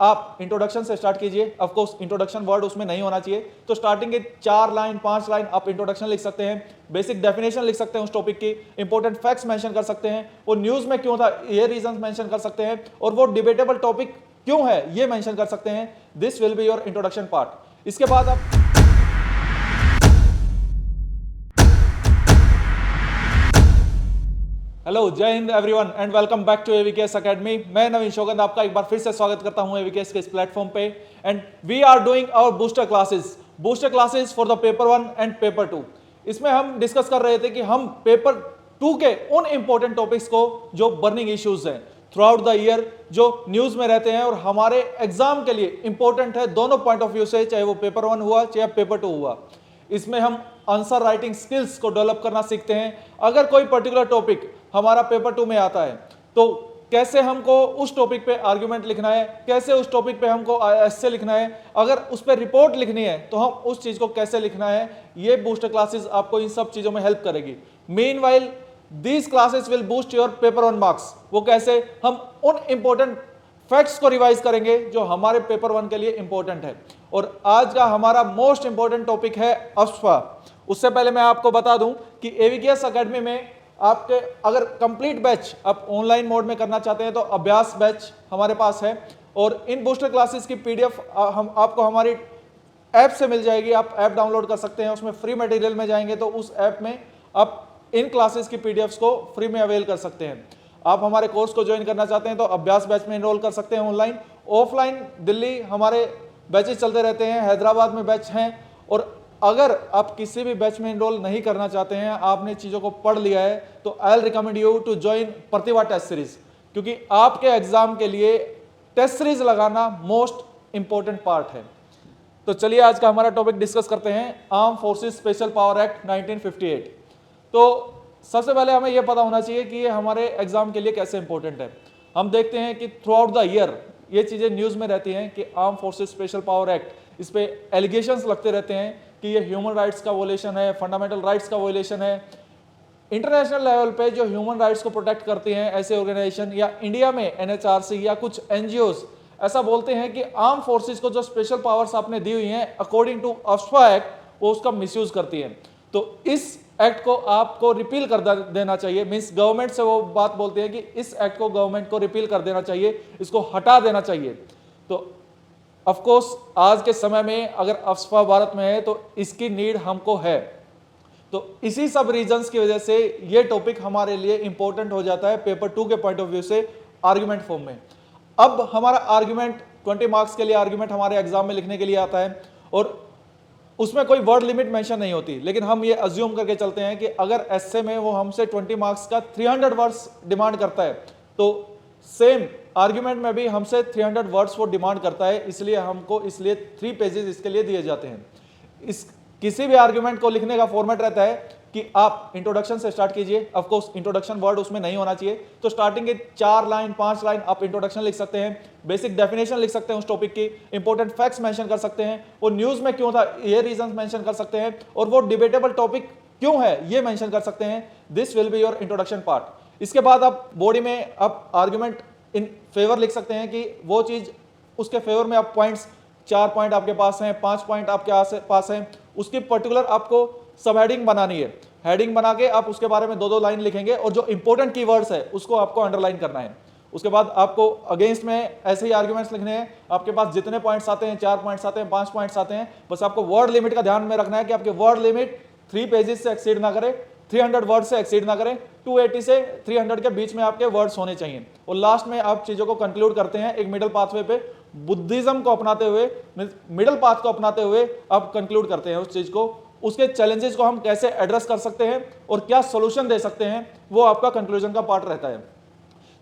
आप इंट्रोडक्शन से स्टार्ट कीजिए। ऑफ कोर्स इंट्रोडक्शन वर्ड उसमें नहीं होना चाहिए, तो स्टार्टिंग के 4 लाइन 5 लाइन आप इंट्रोडक्शन लिख सकते हैं, बेसिक डेफिनेशन लिख सकते हैं उस टॉपिक की, इंपॉर्टेंट फैक्ट्स मेंशन कर सकते हैं, वो न्यूज में क्यों था ये रीजंस मेंशन कर सकते हैं, और वो डिबेटेबल टॉपिक क्यों है ये मेंशन कर सकते हैं। This will be your introduction part. इसके बाद आप hello, Jai Hind everyone and welcome back to AVKS academy. मैं नवीन शौकत आपका एक बार फिर से स्वागत करता हूं एवीकेएस के इस प्लेटफॉर्म पे। And we are doing our booster classes for the paper 1 and paper 2। इसमें हम डिस्कस कर रहे थे कि हम पेपर 2 के उन इंपॉर्टेंट टॉपिक्स को जो बर्निंग इश्यूज हैं थ्रू आउट द ईयर, जो न्यूज में रहते हैं और हमारे एग्जाम के लिए इंपॉर्टेंट है दोनों पॉइंट ऑफ व्यू से, चाहे वो पेपर 1 हुआ चाहे पेपर 2 हुआ। इसमें हम आंसर राइटिंग स्किल्स को डेवलप करना सीखते हैं। अगर कोई पर्टिकुलर टॉपिक हमारा पेपर 2 में आता है तो कैसे हमको उस टॉपिक पे आर्गुमेंट लिखना है, कैसे उस टॉपिक पे हमको एस्से लिखना है, अगर उस पर रिपोर्ट लिखनी है तो हम उस चीज को कैसे लिखना है, ये बूस्टर क्लासेस आपको इन सब चीजों में हेल्प करेगी। Meanwhile these classes will boost your paper 1 marks. वो कैसे? हम उन इंपॉर्टेंट फैक्ट्स को रिवाइज करेंगे जो हमारे पेपर 1 के लिए इंपॉर्टेंट है। और आज का हमारा मोस्ट इंपॉर्टेंट टॉपिक है अफवाह। उससे पहले मैं आपको बता दूं कि एवीकेएस एकेडमी में आपके अगर कंप्लीट बैच आप ऑनलाइन मोड में करना चाहते हैं तो अभ्यास बैच हमारे पास है, और इन बूस्टर क्लासेस की पीडीएफ हम आपको हमारी ऐप से मिल जाएगी। आप ऐप डाउनलोड कर सकते हैं, उसमें फ्री मटेरियल में जाएंगे तो उस ऐप में आप इन क्लासेस की पीडीएफ्स को फ्री में अवेल कर सकते हैं। आप हमारे कोर्स को ज्वाइन करना चाहते हैं तो अभ्यास बैच में एनरोल कर सकते हैं ऑनलाइन। ऑफलाइन दिल्ली हमारे बैचेस चलते रहते हैं, हैदराबाद में बैच हैं। और अगर आप किसी भी बैच में एनरोल नहीं करना चाहते हैं, आपने चीज़ों को पढ़ लिया है, तो I will recommend you to join Pratibha test series, क्योंकि आपके एग्जाम के लिए टेस्ट सीरीज लगाना मोस्ट इंपॉर्टेंट पार्ट है। तो चलिए आज का हमारा टॉपिक डिस्कस करते हैं, arm forces special power act 1958। तो सबसे पहले हमें यह पता होना चाहिए कि ये हमारे एग्जाम के लिए कैसे इंपॉर्टेंट है। हम देखते हैं कि थ्रू आउट द ईयर ये चीज़ें न्यूज़ में रहती हैं कि arm forces special power act, इस पे एलिगेशंस लगते रहते हैं कि ये ह्यूमन राइट्स का वोलेशन है, फंडामेंटल राइट्स का वोलेशन है। इंटरनेशनल लेवल पे जो ह्यूमन राइट्स को प्रोटेक्ट करती हैं ऐसे ऑर्गेनाइजेशन, या इंडिया में एनएचआरसी या कुछ एनजीओज ऐसा बोलते हैं कि आर्म फोर्सेस को जो स्पेशल पावर्स आपने दी हुई हैं अकॉर्डिंग टू अफवाह एक्ट, वो उसका मिसयूज करती है। तो इस एक्ट को आपको रिपील कर देना चाहिए। मींस गवर्नमेंट से वो बात बोलते हैं कि इस एक्ट को गवर्नमेंट को रिपील कर देना चाहिए, इसको हटा देना चाहिए। तो ऑफ कोर्स आज के समय में अगर अफवाह भारत में है तो इसकी नीड हमको है। तो इसी सब रीजंस की वजह से ये टॉपिक हमारे लिए इंपॉर्टेंट हो जाता है पेपर 2 के पॉइंट ऑफ व्यू से आर्गुमेंट फॉर्म में। अब हमारा आर्गुमेंट 20 मार्क्स के लिए आर्गुमेंट हमारे एग्जाम में लिखने के लिए आता है, और उसमें कोई वर्ड लिमिट मेंशन नहीं होती, लेकिन हम ये अज्यूम करके चलते हैं कि अगर एस्से में वो हमसे 20 मार्क्स का 300 वर्ड्स डिमांड करता है तो सेम आर्गुमेंट में भी हमसे 300 वर्ड्स वो डिमांड करता है, इसलिए हमको 3 पेजेस इसके लिए दिए जाते हैं। इस किसी भी आर्गुमेंट को लिखने का फॉर्मेट रहता है कि आप इंट्रोडक्शन से स्टार्ट कीजिए। ऑफ कोर्स इंट्रोडक्शन वर्ड उसमें नहीं होना चाहिए, तो स्टार्टिंग के 4 लाइन 5 लाइन आप इंट्रोडक्शन लिख सकते हैं, बेसिक डेफिनेशन लिख सकते हैं उस टॉपिक की, इंपॉर्टेंट फैक्ट्स मेंशन कर सकते हैं, वो न्यूज में क्यों था ये रीजंस मेंशन कर सकते हैं, और वो डिबेटेबल टॉपिक क्यों है ये मेंशन कर सकते हैं। This will be your introduction part. इसके बाद आप बॉडी में आप आर्गुमेंट इन फेवर लिख सकते हैं कि वो चीज उसके फेवर में आप पॉइंट्स, 4 पॉइंट आपके पास हैं, 5 पॉइंट आपके पास हैं, उसकी पर्टिकुलर आपको सब हेडिंग बनानी है। हेडिंग बना के आप उसके बारे में 2-2 लाइन लिखेंगे, और जो इंपॉर्टेंट कीवर्ड्स है उसको आपको अंडरलाइन करना है। उसके बाद आपको अगेंस्ट में ऐसे ही आर्गुमेंट्स लिखने हैं। आपके पास जितने पॉइंट्स आते हैं, 4 पॉइंट्स आते हैं, 5 पॉइंट्स आते हैं, बस आपको वर्ड लिमिट का ध्यान में रखना है कि आपके वर्ड लिमिट 3 पेजेस से एक्सीड ना करे, 300 वर्ड से एक्सीड ना करें, 280 से 300 के बीच में आपके वर्ड्स होने चाहिए। और लास्ट में आप चीजों को कंक्लूड करते हैं एक मिडिल पाथवे पे, बुद्धिज्म को अपनाते हुए, मिडिल पाथ को अपनाते हुए आप कंक्लूड करते हैं उस चीज को। उसके चैलेंजेस को हम कैसे एड्रेस कर सकते हैं और क्या सोल्यूशन दे सकते हैं, वो आपका कंक्लूजन का पार्ट रहता है।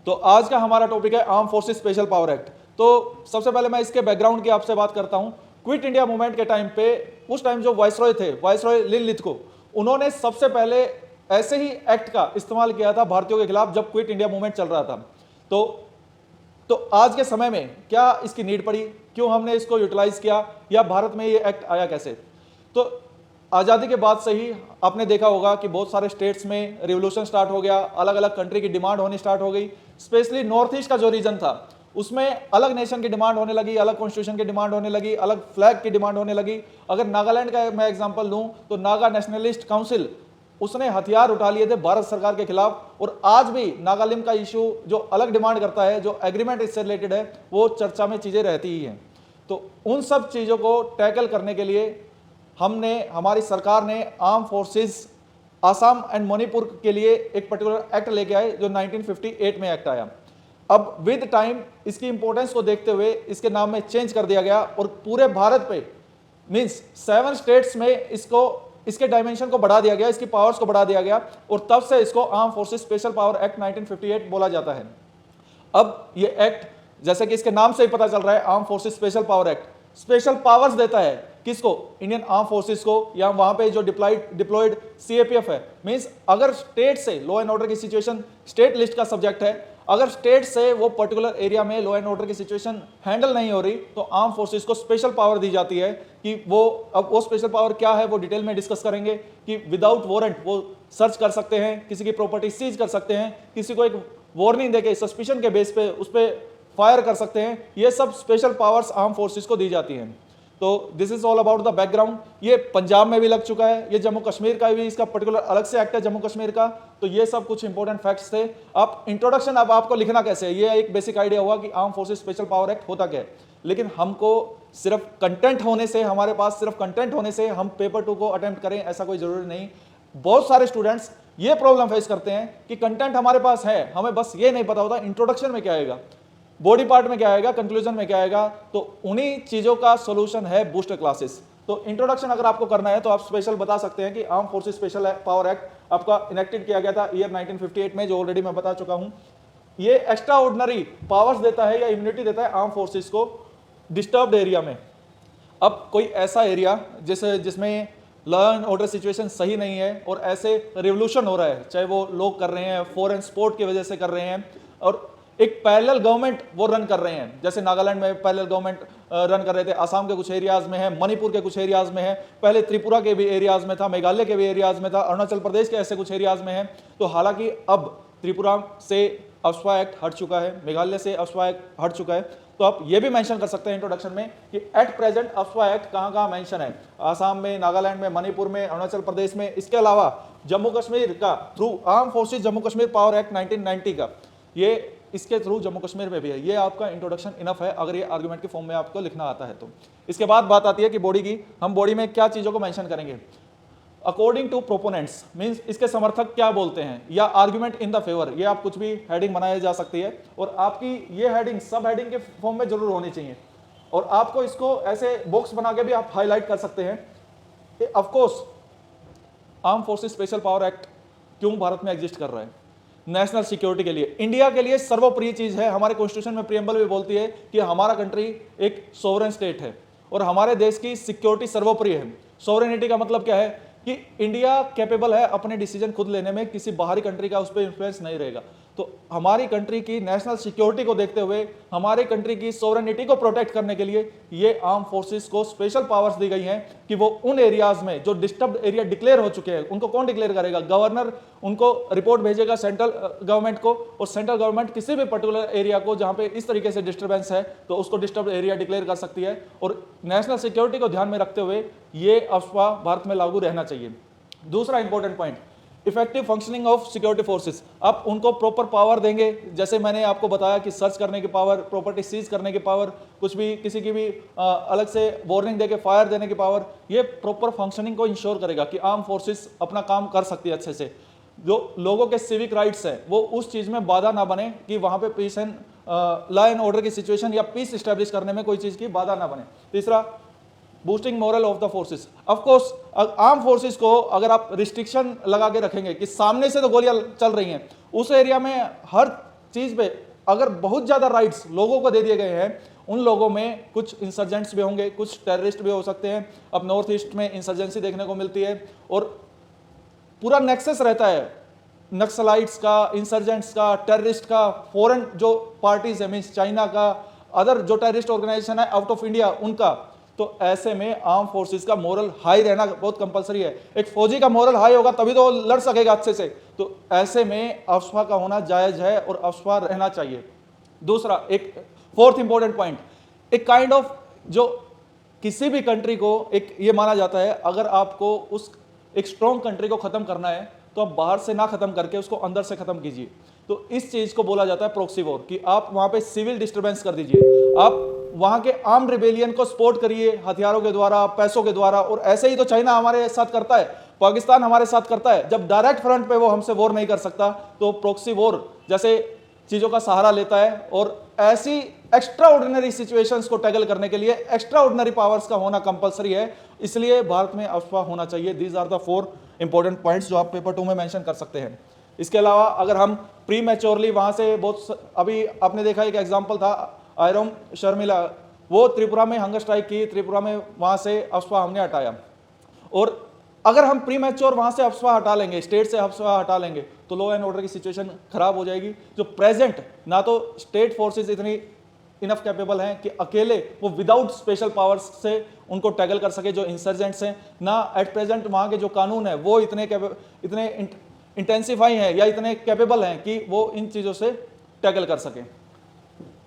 तो आज का हमारा टॉपिक है arm forces special power act. तो सबसे पहले मैं इसके बैकग्राउंड की आपसे बात करता हूं। क्विट इंडिया मूवमेंट के टाइम पे, उस टाइम जो वाइसरॉय थे, वाइसरॉय लिन लिथगो, उन्होंने सबसे पहले ऐसे ही एक्ट का इस्तेमाल किया था भारतीयों के खिलाफ जब क्विट इंडिया मूवमेंट चल रहा था। तो आज के समय में क्या इसकी नीड पड़ी, क्यों हमने इसको यूटिलाइज किया, या भारत में ये एक्ट आया कैसे? तो आज़ादी के बाद से ही आपने देखा होगा कि बहुत सारे स्टेट्स में रिवोल्यूशन स्टार्ट हो गया, अलग अलग कंट्री की डिमांड होनी स्टार्ट हो गई। स्पेशली नॉर्थ ईस्ट का जो रीजन था उसमें अलग नेशन की डिमांड होने लगी, अलग कॉन्स्टिट्यूशन की डिमांड होने लगी, अलग फ्लैग की डिमांड होने लगी। अगर नागालैंड का मैं एग्जांपल लूं तो नागा नेशनलिस्ट काउंसिल, उसने हथियार उठा लिए थे भारत सरकार के खिलाफ, और आज भी नागालिम का इशू जो अलग डिमांड करता है, जो एग्रीमेंट इससे रिलेटेड है, वो चर्चा में चीजें रहती ही हैं। तो उन सब चीजों को टैकल करने के लिए हमारी सरकार ने arm forces Assam and Manipur के लिए एक पर्टिकुलर एक्ट लेके आए, जो 1958 में एक्ट आया। अब विद टाइम इसकी इंपॉर्टेंस को देखते हुए इसके नाम में चेंज कर दिया गया, और पूरे भारत पे मींस 7 स्टेट्स में इसके डायमेंशन को बढ़ा दिया गया, इसकी पावर्स को बढ़ा दिया गया, और तब से इसको arm forces special power act 1958 बोला जाता है। अब ये एक्ट, जैसे कि इसके नाम से ही पता चल रहा है, arm forces special power act special powers देता है किसको? इंडियन आर्म फोर्सेस को, या वहां पे जो डिप्लॉयड सीएपीएफ है। मींस अगर स्टेट से लॉ एंड ऑर्डर की सिचुएशन स्टेट लिस्ट का सब्जेक्ट है, अगर स्टेट से वो पर्टिकुलर एरिया में लॉ एंड ऑर्डर की सिचुएशन हैंडल नहीं हो रही, तो आर्म फोर्सेस को स्पेशल पावर दी जाती है कि अब वो स्पेशल पावर क्या है वो डिटेल में डिस्कस करेंगे, कि विदाउट वारंट वो सर्च कर सकते हैं, किसी की प्रॉपर्टी सीज कर सकते हैं, किसी को एक वार्निंग देके सस्पिशन के बेस पे उस पर फायर कर सकते हैं। ये सब स्पेशल पावर्स आर्म फोर्सेस को दी जाती हैं। तो this is all about the background. ये पंजाब में भी लग चुका है, ये जम्मू कश्मीर का भी इसका पर्टिकुलर अलग से एक्ट है जम्मू कश्मीर का। तो ये सब कुछ इंपॉर्टेंट फैक्ट्स थे। अब इंट्रोडक्शन, अब आपको लिखना कैसे है, ये एक बेसिक आइडिया हुआ कि arm forces special power act होता क्या है। लेकिन हमको सिर्फ कंटेंट होने से, हमारे पास सिर्फ कंटेंट होने से हम पेपर 2 को अटेम्प्ट करें, ऐसा कोई जरूरी नहीं। बहुत सारे स्टूडेंट्स ये प्रॉब्लम फेस करते हैं कि कंटेंट हमारे पास है, हमें बस ये नहीं पता होता इंट्रोडक्शन में क्या आएगा, बॉडी पार्ट में क्या आएगा, कंक्लूजन में क्या आएगा। तो उन्हीं चीजों का सॉल्यूशन है बूस्टर क्लासेस। तो इंट्रोडक्शन अगर आपको करना है तो आप स्पेशल बता सकते हैं कि arm forces special power act आपका इनेक्टेड किया गया था ईयर 1958 में, जो ऑलरेडी मैं बता चुका हूं। ये एक्स्ट्रा ऑर्डिनरी पावर्स देता है या इम्यूनिटी देता है आर्म फोर्सेस को डिस्टर्ब्ड एरिया में। अब कोई ऐसा एरिया जिसमें लॉ एंड ऑर्डर सिचुएशन सही नहीं है और ऐसे रिवोल्यूशन हो रहा है, चाहे वो लोग कर रहे हैं फॉरेन सपोर्ट की वजह से कर रहे हैं, और एक पैरेलल गवर्नमेंट वो रन कर रहे हैं, जैसे नागालैंड में पैरेलल गवर्नमेंट रन कर रहे थे, असम के कुछ एरियाज में है, मणिपुर के कुछ एरियाज में है, पहले त्रिपुरा के भी एरियाज में था, मेघालय के भी एरियाज में था, अरुणाचल प्रदेश के ऐसे कुछ एरियाज में है। तो हालांकि अब त्रिपुरा से अफस्पा एक्ट हट चुका है, मेघालय से अफस्पा एक्ट हट चुका है। तो आप ये भी मेंशन कर सकते हैं इंट्रोडक्शन में कि एट प्रेजेंट अफस्पा एक्ट कहां मेंशन है, आसाम में, नागालैंड में, मणिपुर में, अरुणाचल प्रदेश में। इसके अलावा जम्मू कश्मीर का through arm forces Jammu Kashmir power act 1990 का, ये इसके थ्रू जम्मू कश्मीर में भी है। ये आपका इंट्रोडक्शन इनफ है अगर ये आर्गुमेंट के फॉर्म में आपको लिखना आता है तो। इसके बाद बात आती है कि बॉडी की, हम बॉडी में क्या चीजों को मेंशन करेंगे। अकॉर्डिंग टू प्रोपोनेंट्स मींस इसके समर्थक क्या बोलते हैं, या आर्गुमेंट इन द फेवर, ये आप कुछ भी हेडिंग बनाया जा सकती है, और आपकी ये हेडिंग सब हेडिंग के फॉर्म में जरूर होनी चाहिए, और आपको इसको ऐसे बॉक्स बना के भी आप हाईलाइट कर सकते हैं। Of course arm forces special power act क्यों भारत में एग्जिस्ट कर रहा है? नेशनल सिक्योरिटी के लिए, इंडिया के लिए सर्वोप्रिय चीज है। हमारे कॉन्स्टिट्यूशन में प्रियम्बल भी बोलती है कि हमारा कंट्री एक सोवरेन स्टेट है और हमारे देश की सिक्योरिटी सर्वोप्रिय है। सोवरेनिटी का मतलब क्या है कि इंडिया कैपेबल है अपने डिसीजन खुद लेने में, किसी बाहरी कंट्री का उस पर इंफ्लुएंस नहीं रहेगा। तो हमारी कंट्री की नेशनल सिक्योरिटी को देखते हुए, हमारी कंट्री की सोवरेनिटी को प्रोटेक्ट करने के लिए ये आर्म फोर्सेस को स्पेशल पावर्स दी गई हैं कि वो उन एरियाज में जो डिस्टर्ब्ड एरिया डिक्लेयर हो चुके हैं, उनको कौन डिक्लेयर करेगा? गवर्नर उनको रिपोर्ट भेजेगा सेंट्रल गवर्नमेंट को, और सेंट्रल गवर्नमेंट किसी भी पर्टिकुलर एरिया को जहां पे इस तरीके से डिस्टर्बेंस है तो उसको डिस्टर्ब एरिया डिक्लेयर कर सकती है। और नेशनल सिक्योरिटी को ध्यान में रखते हुए ये अफवाह भारत में लागू रहना चाहिए। दूसरा important point, effective functioning of security forces. आप उनको प्रॉपर पावर देंगे, जैसे मैंने आपको बताया कि सर्च करने की पावर, प्रॉपर्टी सीज करने की पावर, कुछ भी किसी की भी अलग से वार्निंग देके फायर देने की पावर, ये प्रॉपर फंक्शनिंग को इंश्योर करेगा कि आर्म फोर्सेस अपना काम कर सकती है अच्छे से। जो लोगों के सिविक राइट्स हैं वो उस चीज में बाधा ना बने कि वहां पे peace and law and order की सिचुएशन या पीस स्टैब्लिश करने में कोई चीज की बाधा ना बने। तीसरा, boosting morale of the forces. Of course arm forces को अगर आप रिस्ट्रिक्शन लगा के रखेंगे कि सामने से तो गोलियां चल रही हैं, उस एरिया में हर चीज पे अगर बहुत ज्यादा राइट्स लोगों को दे दिए गए हैं, उन लोगों में कुछ इंसर्जेंट्स भी होंगे, कुछ टेररिस्ट भी हो सकते हैं। अब नॉर्थ ईस्ट में इंसर्जेंसी देखने को मिलती है और पूरा नेक्सस रहता है नक्सलाइट्स का, इंसर्जेंट्स का, टेररिस्ट का, फॉरेन जो पार्टीज है मीन्स चाइना का, अदर जो टेररिस्ट ऑर्गेनाइजेशन है आउट ऑफ इंडिया उनका। तो ऐसे में आर्म फोर्सेस का मोरल हाई रहना बहुत कंपलसरी है। एक फौजी का मोरल हाई होगा तभी तो लड़ सकेगा अच्छे से। तो ऐसे में अफस्पा का होना जायज है और अफस्पा रहना चाहिए। दूसरा, एक फोर्थ इंपॉर्टेंट पॉइंट, एक काइंड ऑफ जो किसी भी कंट्री को एक ये माना जाता है, अगर आपको उस एक स्ट्रॉन्ग कंट्री को खत्म करना है तो आप बाहर से ना खत्म करके उसको अंदर से खत्म कीजिए। तो इस चीज को बोला जाता है प्रॉक्सी वॉर, कि आप वहां पे सिविल डिस्टर्बेंस कर दीजिए, आप वहां के आर्म्ड रिबेलियन को सपोर्ट करिए हथियारों के द्वारा, पैसों के द्वारा। और ऐसे ही तो चाइना हमारे साथ करता है, पाकिस्तान हमारे साथ करता है। जब डायरेक्ट फ्रंट पे वो हमसे वॉर नहीं कर सकता तो प्रॉक्सी वॉर जैसे चीजों का सहारा लेता है। और ऐसी एक्स्ट्रा ऑर्डिनरी सिचुएशंस को टैकल करने के लिए एक्स्ट्रा ऑर्डिनरी पावर्स का होना कंपलसरी है, इसलिए भारत में अफवाह होना चाहिए। These are the 4 important points जो आप पेपर 2 में मेंशन कर सकते हैं। इसके अलावा अगर हम प्री मैच्योरली वहां से बहुत, अभी आपने देखा एक एग्जांपल था आयरम शर्मिला, वो त्रिपुरा में हंगर स्ट्राइक की, त्रिपुरा में वहां से अफवाह हमने हटाया। और अगर हम प्री मैच्योर वहां से अफवाह हटा लेंगे, स्टेट से अफवाह हटा लेंगे, तो लॉ एंड ऑर्डर की सिचुएशन खराब हो जाएगी। जो प्रेजेंट, ना तो स्टेट फोर्सेस इतनी इनफ कैपेबल हैं कि अकेले वो विदाउट स्पेशल पावर्स से उनको टैकल कर सके जो इंसर्जेंट्स हैं, ना एट प्रेजेंट वहां के जो कानून है वो इतने इंटेंसिफाई हैं या इतने कैपेबल हैं कि वो इन चीज़ों से टैकल कर सकें।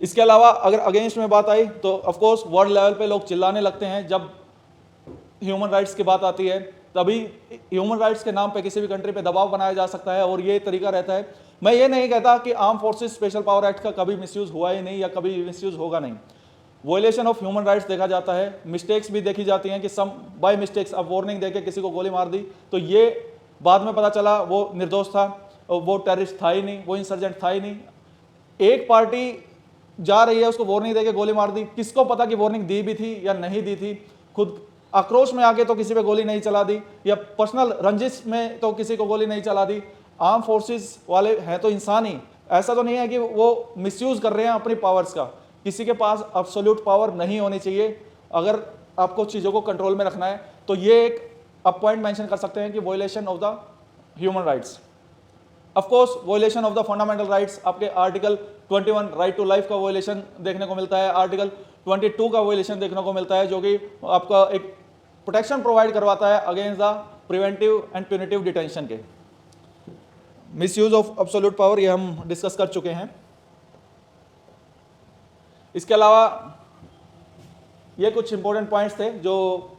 इसके अलावा अगर अगेंस्ट में बात आई तो ऑफ कोर्स वर्ल्ड लेवल पे लोग चिल्लाने लगते हैं जब ह्यूमन राइट्स की बात आती है, तभी ह्यूमन राइट्स के नाम पे किसी भी कंट्री पे दबाव बनाया जा सकता है और ये तरीका रहता है। मैं ये नहीं कहता कि arm forces special power act का कभी मिसयूज हुआ ही नहीं या कभी मिसयूज होगा नहीं। वोलेशन ऑफ ह्यूमन राइट्स देखा जाता है, मिस्टेक्स भी देखी जाती हैं कि सम बाय मिस्टेक्स अब वार्निंग देके किसी को गोली मार दी, तो ये बाद में पता चला वो निर्दोष था, वो टेररिस्ट था ही नहीं, वो इंसर्जेंट था ही नहीं। एक पार्टी जा रही है, उसको वार्निंग देके गोली मार दी, किसको पता कि वार्निंग दी भी थी या नहीं दी थी। खुद आक्रोश में आके तो किसी पे गोली नहीं चला दी, या पर्सनल रंजिश में तो किसी को गोली नहीं चला दी। आर्म फोर्सेस वाले हैं तो इंसान ही, ऐसा तो नहीं है कि वो मिसयूज कर रहे हैं अपनी पावर्स का। किसी के पास एब्सोल्यूट पावर नहीं होनी चाहिए। अगर आपको चीज़ों को कंट्रोल में रखना है तो ये एक आप पॉइंट मेंशन कर सकते हैं कि वोलेशन of the human rights. Of course वोलेशन of the fundamental rights, आपके आर्टिकल 21 राइट टू लाइफ का वोलेशन देखने को मिलता है, आर्टिकल 22 का वोलेशन देखने को मिलता है, जो कि आपका एक प्रोटेक्शन प्रोवाइड करवाता है against the preventive and punitive detention के। मिसयूज ऑफ एब्सोल्यूट पावर ये हम डिस्कस कर चुके हैं। इसके अलावा ये कुछ इंपॉर्टेंट पॉइंट्स थे जो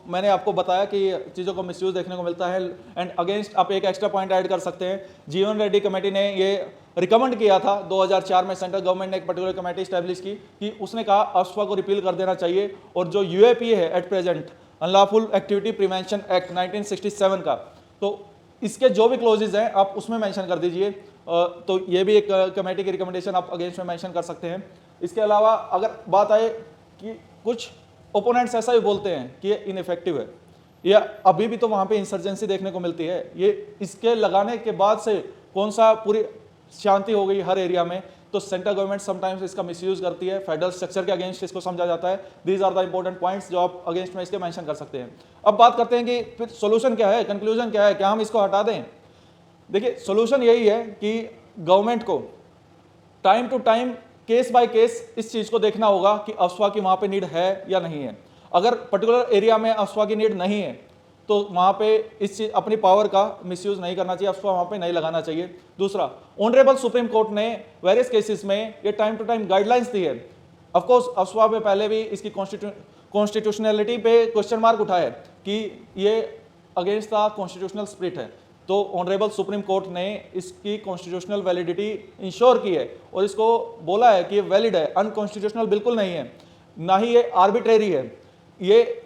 मैंने आपको बताया कि चीज़ों को मिसयूज देखने को मिलता है। एंड अगेंस्ट आप एक एक्स्ट्रा पॉइंट ऐड कर सकते हैं, जीवन रेड्डी कमेटी ने ये रिकमेंड किया था 2004 में, सेंट्रल गवर्नमेंट ने एक पर्टिकुलर कमेटी स्टैब्लिश की कि उसने कहा अफवाह को रिपील कर देना चाहिए। और जो यूएपी है at present, unlawful activity prevention act 1967 का, तो इसके जो भी क्लोजेज हैं आप उसमें मेंशन कर दीजिए। तो ये भी एक कमेटी की रिकमेंडेशन आप अगेंस्ट में मेंशन कर सकते हैं। इसके अलावा अगर बात आए कि कुछ ओपोनेंट्स ऐसा भी बोलते हैं कि ये इनइफेक्टिव है, या अभी भी तो वहाँ पे इंसर्जेंसी देखने को मिलती है, ये इसके लगाने के बाद से कौन सा पूरी शांति हो गई हर एरिया में, तो सेंट्रल गवर्नमेंट समटाइम्स इसका मिसयूज करती है, फेडरल स्ट्रक्चर के अगेंस्ट इसको समझा जाता है। These are the important points जो आप अगेंस्ट में इसके मेंशन कर सकते हैं। अब बात करते हैं कि फिर सोल्यूशन क्या है, कंक्लूजन क्या है, क्या हम इसको हटा दें। देखिए सोल्यूशन यही है कि गवर्नमेंट को time to time case by case इस चीज को देखना होगा कि अफवाह की वहां पे नीड है या नहीं है। अगर पर्टिकुलर एरिया में अफवाह की नीड नहीं है तो वहां पे इस चीज अपनी पावर का मिसयूज नहीं करना चाहिए, अफवाह वहां पे नहीं लगाना चाहिए। दूसरा, ऑनरेबल सुप्रीम कोर्ट ने वेरियस केसेस में ये टाइम टू टाइम गाइडलाइंस दी है। ऑफ कोर्स अफवाह में पहले भी इसकी कॉन्स्टिट्यूशनलिटी पे क्वेश्चन मार्क उठा है कि ये अगेंस्ट द कॉन्स्टिट्यूशनल स्पिरिट है, तो ऑनरेबल सुप्रीम कोर्ट ने इसकी कॉन्स्टिट्यूशनल वैलिडिटी इंश्योर की है और इसको बोला है कि ये वैलिड है, अनकॉन्स्टिट्यूशनल बिल्कुल नहीं है, ना ही ये आर्बिट्रेरी है, ये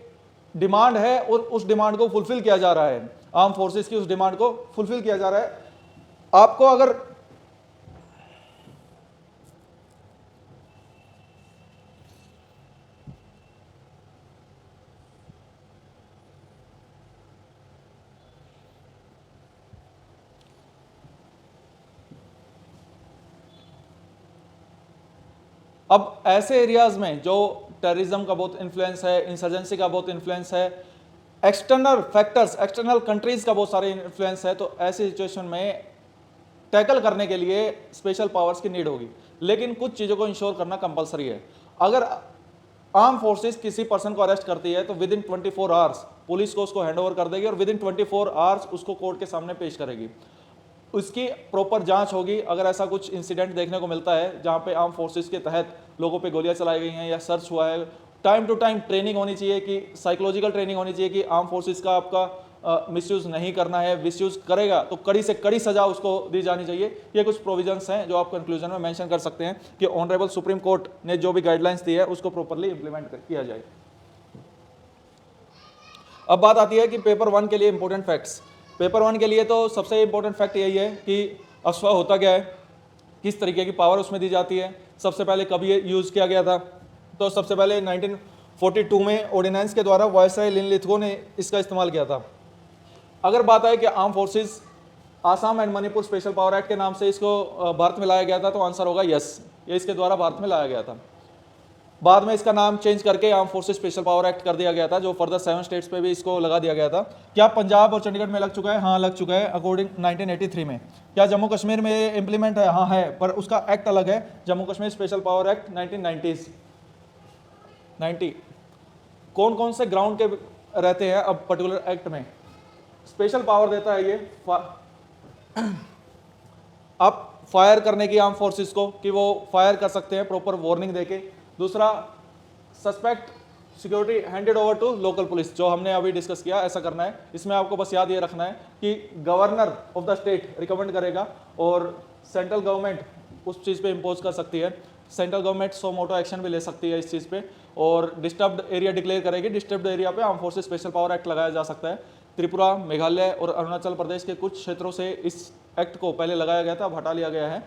डिमांड है और उस डिमांड को फुलफिल किया जा रहा है, आर्म फोर्सेस की उस डिमांड को फुलफिल किया जा रहा है। आपको अगर अब ऐसे एरियाज में जो टेररिज्म का बहुत इन्फ्लुएंस है, इंसर्जेंसी का बहुत इन्फ्लुएंस है, एक्सटर्नल फैक्टर्स, एक्सटर्नल कंट्रीज का बहुत सारे इन्फ्लुएंस है, तो ऐसी सिचुएशन में टैकल करने के लिए स्पेशल पावर्स की नीड होगी। लेकिन कुछ चीज़ों को इंश्योर करना कंपलसरी है। अगर आर्म फोर्सेस किसी पर्सन को अरेस्ट करती है तो विद इन 24 आवर्स पुलिस को उसको हैंड ओवर कर देगी और विद इन 24 आवर्स उसको कोर्ट के सामने पेश करेगी। उसकी प्रॉपर जांच होगी। अगर ऐसा कुछ इंसिडेंट देखने को मिलता है जहां पे आर्म फोर्सेस के तहत लोगों पे गोलियां चलाई गई हैं या सर्च हुआ है, टाइम टू टाइम ट्रेनिंग होनी चाहिए, कि साइकोलॉजिकल ट्रेनिंग होनी चाहिए कि आर्म फोर्सेस का आपका मिसयूज नहीं करना है, मिसयूज करेगा तो कड़ी से कड़ी सजा उसको दी जानी चाहिए। ये कुछ प्रोविजंस हैं जो आप कंक्लूजन में मेंशन कर सकते हैं कि ऑनरेबल सुप्रीम कोर्ट ने जो भी गाइडलाइंस दी है उसको प्रॉपरली इंप्लीमेंट किया जाए। अब बात आती है कि पेपर 1 के लिए इंपॉर्टेंट फैक्ट्स। पेपर 1 के लिए तो सबसे इंपॉर्टेंट फैक्ट यही है कि अफवाह होता क्या है, किस तरीके की पावर उसमें दी जाती है, सबसे पहले कब ये यूज़ किया गया था। तो सबसे पहले 1942 में ऑर्डिनेंस के द्वारा वायसराय लिनलिथगो ने इसका इस्तेमाल किया था। अगर बात आए कि arm forces Assam and Manipur special power act के नाम से इसको भारत में लाया गया था, तो आंसर होगा यस, ये इसके द्वारा भारत में लाया गया था। बाद में इसका नाम चेंज करके arm forces special power act कर दिया गया था, जो फर्दर 7 स्टेट्स पे भी इसको लगा दिया गया था। क्या पंजाब और चंडीगढ़ में लग चुका है? हाँ लग चुका है, अकॉर्डिंग 1983 में। क्या जम्मू कश्मीर में इंप्लीमेंट है? हाँ है, पर उसका एक्ट अलग है, Jammu Kashmir special power act 1990। कौन कौन से ग्राउंड के रहते हैं अब पर्टिकुलर एक्ट में? स्पेशल पावर देता है ये आप फायर करने की आर्म फोर्सेस को, कि वो फायर कर सकते हैं प्रॉपर वार्निंग देके। दूसरा, suspect security handed over to local police, जो हमने अभी डिस्कस किया, ऐसा करना है। इसमें आपको बस याद ये रखना है कि governor of the state recommend करेगा और सेंट्रल गवर्नमेंट उस चीज़ पे इम्पोज कर सकती है। सेंट्रल गवर्नमेंट सो मोटो एक्शन भी ले सकती है इस चीज़ पे, और डिस्टर्ब्ड एरिया डिक्लेयर करेगी। डिस्टर्ब्ड एरिया पे arm forces special power act लगाया जा सकता है। त्रिपुरा, मेघालय और अरुणाचल प्रदेश के कुछ क्षेत्रों से इस एक्ट को पहले लगाया गया था, अब हटा लिया गया है।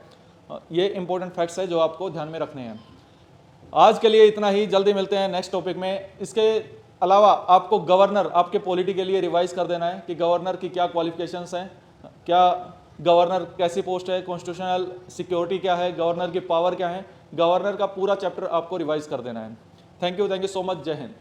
ये इंपॉर्टेंट फैक्ट्स है जो आपको ध्यान में रखने हैं। आज के लिए इतना ही, जल्दी मिलते हैं नेक्स्ट टॉपिक में। इसके अलावा आपको गवर्नर, आपके पॉलिटी के लिए रिवाइज कर देना है कि गवर्नर की क्या क्वालिफिकेशंस हैं, क्या गवर्नर कैसी पोस्ट है, कॉन्स्टिट्यूशनल सिक्योरिटी क्या है, गवर्नर की पावर क्या है। गवर्नर का पूरा चैप्टर आपको रिवाइज कर देना है। Thank you so much. जय हिंद।